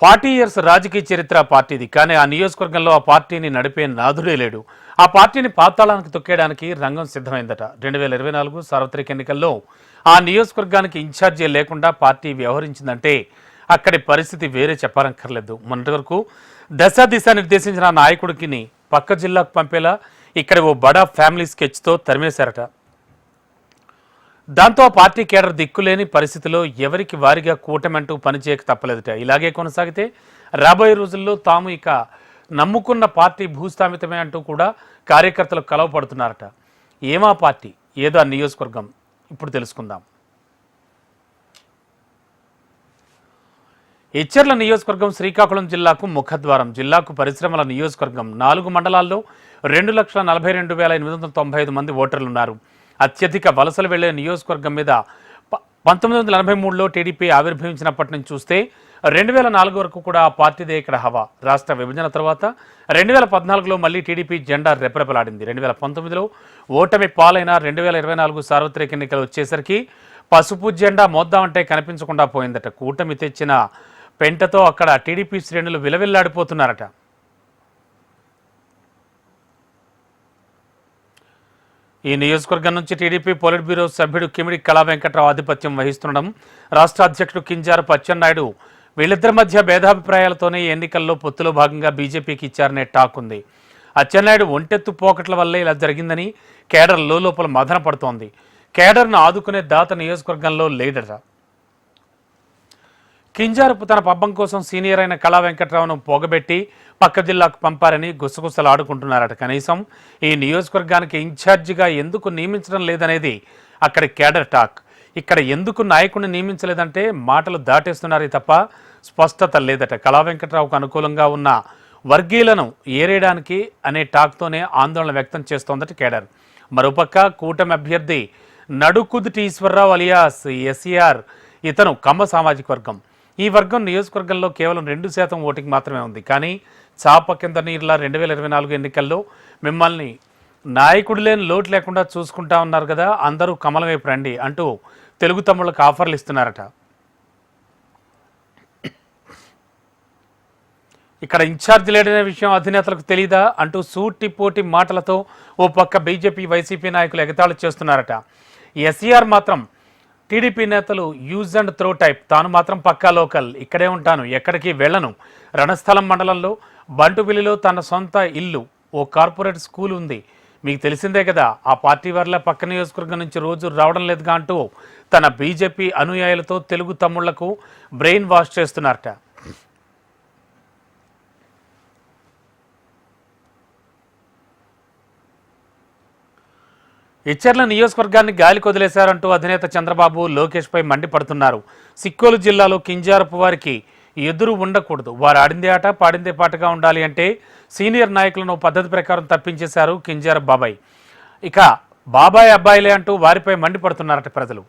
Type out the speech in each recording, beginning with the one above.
40 years రాజకీయ చరిత్ర పార్టీది. కానీ ఆ నియోజకవర్గంలో ఆ పార్టీని నడిపే నాథుడే లేడు. ఆ పార్టీని పాతాళానికి తొక్కేయడానికి రంగం సిద్ధమైందట. 2024 సార్వత్రిక ఎన్నికల్లో ఆ నియోజకవర్గానికి ఇన్ఛార్జీ లేకుండా పార్టీ వ్యవహరించిందంటే అక్కడి పరిస్థితి వేరే చెప్పనక్కర్లేదు. మొన్నటి వరకు దశ నిర్దేశించిన నాయకుడికి పక్క జిల్లాకు పంపేలా ఇక్కడ ఓ బడా ఫ్యామిలీ స్కెచ్తో తరిమేశారట. దాంతో ఆ పార్టీ కేడర్ దిక్కులేని పరిస్థితిలో ఎవరికి వారిగా కూటమంటూ పనిచేయక తప్పలేదట. ఇలాగే కొనసాగితే రాబోయే రోజుల్లో తాము ఇక నమ్ముకున్న పార్టీ భూస్థాపితమే అంటూ కూడా కార్యకర్తలు కలవపడుతున్నారట. ఏమా పార్టీ, ఏదో ఆ నియోజకవర్గం, ఇప్పుడు తెలుసుకుందాం. ఎచ్చెర్ల నియోజకవర్గం శ్రీకాకుళం జిల్లాకు ముఖద్వారం. జిల్లాకు పరిశ్రమల నియోజకవర్గం. 4 మండలాల్లో 2,42,895 మంది ఓటర్లున్నారు. అత్యధిక వలసలు వెళ్లే నియోజకవర్గం మీద 1943లో టీడీపీ ఆవిర్భవించినప్పటి నుంచి చూస్తే 2004 వరకు కూడా ఆ పార్టీదే ఇక్కడ హవా. రాష్ట్ర విభజన తర్వాత 2014లో మళ్లీ టీడీపీ జెండా రెపరెపలాడింది. 2019లో ఓటమి పాలైన 2024 సార్వత్రిక ఎన్నికలు వచ్చేసరికి పసుపు జెండా మోద్దామంటే కనిపించకుండా పోయిందట. కూటమి తెచ్చిన పెంటతో అక్కడ టీడీపీ శ్రేణులు విలవిల్లాడిపోతున్నారట. ఈ నియోజకవర్గం నుంచి టీడీపీ పొలిట్ బ్యూరో సభ్యుడు కిమిడి కళా వెంకట్రావు ఆధిపత్యం వహిస్తుండడం, రాష్ట్ర అధ్యక్షుడు కింజారపు అచ్చెన్నాయుడు వీళ్ళిద్దరి మధ్య భేదాభిప్రాయాలతోనే ఎన్నికల్లో పొత్తులో భాగంగా బీజేపీకి ఇచ్చారనే టాక్ ఉంది. అచ్చెన్నాయుడు ఒంటెత్తు పోకట్ల వల్లే ఇలా జరిగిందని కేడర్ లోపల మదన పడుతోంది. కేడర్ను ఆదుకునే దాత నియోజకవర్గంలో లేడట. కింజారపు తన పబ్బం కోసం సీనియర్ అయిన కళా వెంకట్రావును పోగబెట్టి పక్క జిల్లాకు పంపారని గుసగుసలు ఆడుకుంటున్నారట. కనీసం ఈ నియోజకవర్గానికి ఇన్ఛార్జిగా ఎందుకు నియమించడం లేదనేది అక్కడి కేడర్ టాక్. ఇక్కడ ఎందుకు నాయకుడిని నియమించలేదంటే మాటలు దాటేస్తున్నారే తప్ప స్పష్టత లేదట. కళా వెంకట్రావుకు అనుకూలంగా ఉన్న వర్గీయులను ఏరేయడానికి అనే టాక్తోనే ఆందోళన వ్యక్తం చేస్తోందట కేడర్. మరోపక్క కూటమి అభ్యర్థి నడుకుదుటి ఈశ్వరరావు అలియాస్ ఎస్ఈఆర్, ఇతను కమ్మ సామాజిక వర్గం. ఈ వర్గం నియోజకవర్గంలో కేవలం 2% ఓటింగ్ మాత్రమే ఉంది. కానీ చాప కింద నీరులా 2024 ఎన్నికల్లో మిమ్మల్ని నాయకుడు లేని లోటు లేకుండా చూసుకుంటా ఉన్నారు కదా, అందరూ కమలం వైపు రండి అంటూ తెలుగు తమ్ముళ్లకు ఆఫర్లు ఇస్తున్నారట. ఇక్కడ ఇన్ఛార్జ్ లేడనే విషయం అధినేతలకు తెలీదా అంటూ సూటిపోటి మాటలతో ఓ పక్క బీజేపీ వైసీపీ నాయకులు ఎగతాళి చేస్తున్నారట. ఎస్ఈఆర్ మాత్రం టీడీపీ నేతలు యూజ్ అండ్ త్రో టైప్. తాను మాత్రం పక్కా లోకల్, ఇక్కడే ఉంటాను, ఎక్కడికి వెళ్ళను. రణస్థలం మండలంలో బంటుబిల్లిలో తన సొంత ఇల్లు, ఓ కార్పొరేట్ స్కూల్ ఉంది. మీకు తెలిసిందే కదా, ఆ పార్టీ వల్ల పక్క నియోజకవర్గం నుంచి రోజు రావడం లేదుగా అంటూ తన బీజేపీ అనుయాయులతో తెలుగు తమ్ముళ్లకు బ్రెయిన్ వాష్ చేస్తున్నారట. ఎచ్చెర్ల నియోజకవర్గాన్ని గాలికి వదిలేశారంటూ అధినేత చంద్రబాబు లోకేష్పై మండిపడుతున్నారు. సిక్కోలు జిల్లాలో కింజారపు వారికి ఎదురు ఉండకూడదు, వారు ఆడిందే ఆట పాడిందే పాటగా ఉండాలి అంటే సీనియర్ నాయకులను పద్ధతి ప్రకారం తప్పించేశారు కింజారపు బాబాయ్. ఇక బాబాయ్ అబ్బాయిలే అంటూ వారిపై మండిపడుతున్నారట ప్రజలు.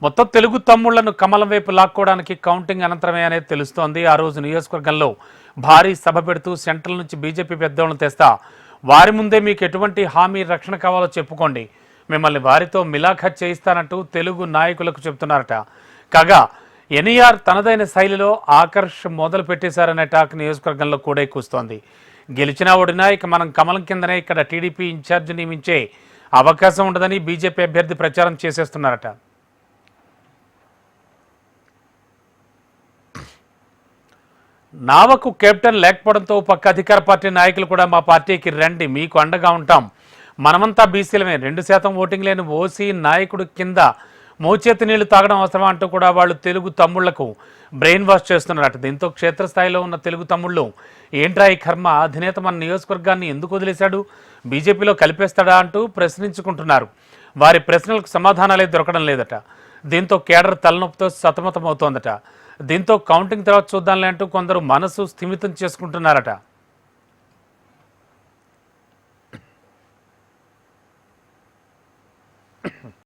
మొత్తం తెలుగు తమ్ముళ్లను కమలం వైపు లాక్కోవడానికి కౌంటింగ్ అనంతరమే అనేది తెలుస్తోంది. ఆ రోజు నియోజకవర్గంలో భారీ సభ పెడుతూ సెంట్రల్ నుంచి బీజేపీ పెద్దోళ్ళను తెస్తా, వారి ముందే మీకు ఎటువంటి హామీ రక్షణ కావాలో చెప్పుకోండి, మిమ్మల్ని వారితో మిలాఖత్ చేయిస్తానంటూ తెలుగు నాయకులకు చెబుతున్నారట. కాగా ఎన్ఈఆర్ తనదైన శైలిలో ఆకర్ష్ మొదలు పెట్టేశారనే టాక్ నియోజకవర్గంలో కూడా కూస్తోంది. గెలిచినా ఓడినా ఇక మనం కమలం కిందనే ఇక్కడ టీడీపీ ఇన్ఛార్జ్ నియమించే అవకాశం ఉండదని బీజేపీ అభ్యర్థి ప్రచారం చేసేస్తున్నారట. నావకు కెప్టెన్ లేకపోవడంతో పక్క అధికార పార్టీ నాయకులు కూడా మా పార్టీకి రండి, మీకు అండగా ఉంటాం, మనమంతా బీసీలమే, 2% ఓటింగ్ లేని ఓసీ నాయకుడు కింద మోచేతి నీళ్లు తాగడం అవసరం అంటూ కూడా వాళ్ళు తెలుగు తమ్ముళ్లకు బ్రెయిన్ వాష్ చేస్తున్నారట. దీంతో క్షేత్రస్థాయిలో ఉన్న తెలుగు తమ్ముళ్ళు ఏంట్రా ఈ కర్మ, అధినేత మన నియోజకవర్గాన్ని ఎందుకు వదిలేశాడు, బీజేపీలో కలిపేస్తాడా అంటూ ప్రశ్నించుకుంటున్నారు. వారి ప్రశ్నలకు సమాధానాలే దొరకడం లేదట. దీంతో కేడర్ తలనొప్పితో సతమతమవుతోందట. దీంతో కౌంటింగ్ తర్వాత చూద్దాంలే అంటూ కొందరు మనసు స్థిమితం చేసుకుంటున్నారట.